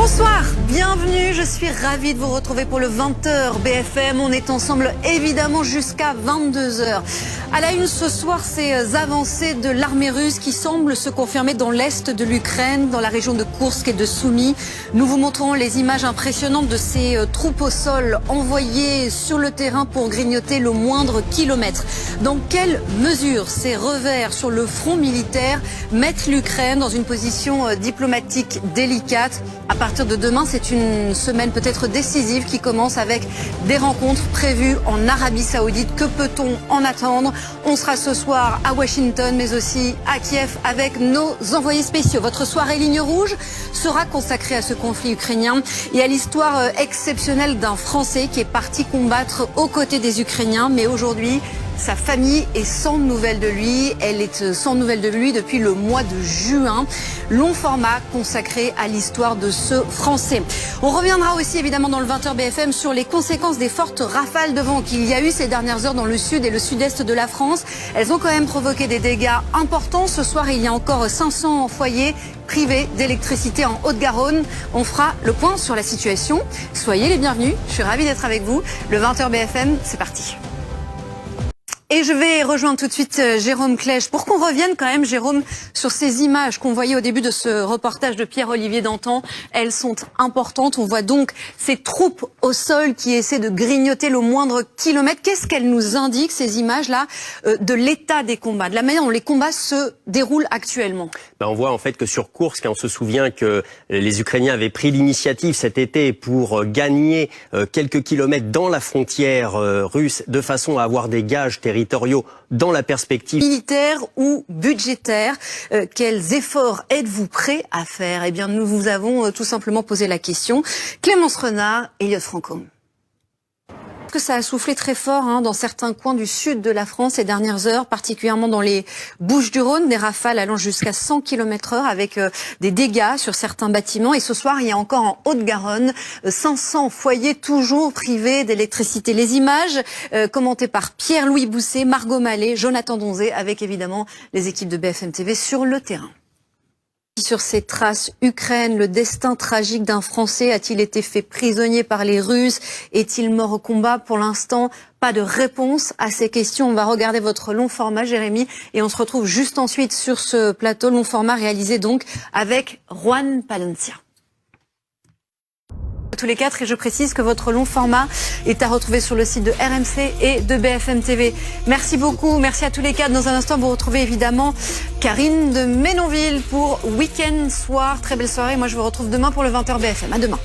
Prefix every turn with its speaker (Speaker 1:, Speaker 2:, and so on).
Speaker 1: Bonsoir, bienvenue, je suis ravie de vous retrouver pour le 20h BFM. On est ensemble évidemment jusqu'à 22h. À la une ce soir, ces avancées de l'armée russe qui semblent se confirmer dans l'est de l'Ukraine, dans la région de Koursk et de Soumy. Nous vous montrons les images impressionnantes de ces troupes au sol envoyées sur le terrain pour grignoter le moindre kilomètre. Dans quelle mesure ces revers sur le front militaire mettent l'Ukraine dans une position diplomatique délicate? À partir de demain, c'est une semaine peut-être décisive qui commence avec des rencontres prévues en Arabie Saoudite. Que peut-on en attendre? On sera ce soir à Washington, mais aussi à Kiev avec nos envoyés spéciaux. Votre soirée Ligne Rouge sera consacrée à ce conflit ukrainien et à l'histoire exceptionnelle d'un Français qui est parti combattre aux côtés des Ukrainiens. Mais aujourd'hui, sa famille est sans nouvelles de lui. Elle est sans nouvelles de lui depuis le mois de juin. Long format consacré à l'histoire de ce Français. On reviendra aussi évidemment dans le 20h BFM sur les conséquences des fortes rafales de vent qu'il y a eu ces dernières heures dans le sud et le sud-est de la France. Elles ont quand même provoqué des dégâts importants. Ce soir, il y a encore 500 foyers privés d'électricité en Haute-Garonne. On fera le point sur la situation. Soyez les bienvenus. Je suis ravie d'être avec vous. Le 20h BFM, c'est parti. Et je vais rejoindre tout de suite Jérôme Clèche pour qu'on revienne quand même, Jérôme, sur ces images qu'on voyait au début de ce reportage de Pierre-Olivier Dantan. Elles sont importantes. On voit donc ces troupes au sol qui essaient de grignoter le moindre kilomètre. Qu'est-ce qu'elles nous indiquent, ces images-là, de l'état des combats, de la manière dont les combats se déroulent actuellement?
Speaker 2: On voit en fait que sur Koursk, on se souvient que les Ukrainiens avaient pris l'initiative cet été pour gagner quelques kilomètres dans la frontière russe de façon à avoir des gages territoriaux dans la perspective
Speaker 1: militaire ou budgétaire. Quels efforts êtes-vous prêts à faire? Eh bien, nous vous avons tout simplement posé la question. Clémence Renard, Elliot Franco. Que ça a soufflé très fort dans certains coins du sud de la France ces dernières heures, particulièrement dans les Bouches-du-Rhône, des rafales allant jusqu'à 100 km/h avec des dégâts sur certains bâtiments. Et ce soir, il y a encore en Haute-Garonne 500 foyers toujours privés d'électricité. Les images commentées par Pierre-Louis Bousset, Margot Mallet, Jonathan Donzé, avec évidemment les équipes de BFM TV sur le terrain. Sur ces traces Ukraine, le destin tragique d'un Français a-t-il été fait prisonnier par les Russes? Est-il mort au combat? Pour l'instant, pas de réponse à ces questions. On va regarder votre long format, Jérémy, et on se retrouve juste ensuite sur ce plateau long format réalisé donc avec Juan Palencia. Tous les quatre, et je précise que votre long format est à retrouver sur le site de RMC et de BFM TV. Merci beaucoup, merci à tous les quatre. Dans un instant, vous retrouvez évidemment Karine de Ménonville pour Week-end Soir. Très belle soirée. Moi, je vous retrouve demain pour le 20h BFM. À demain.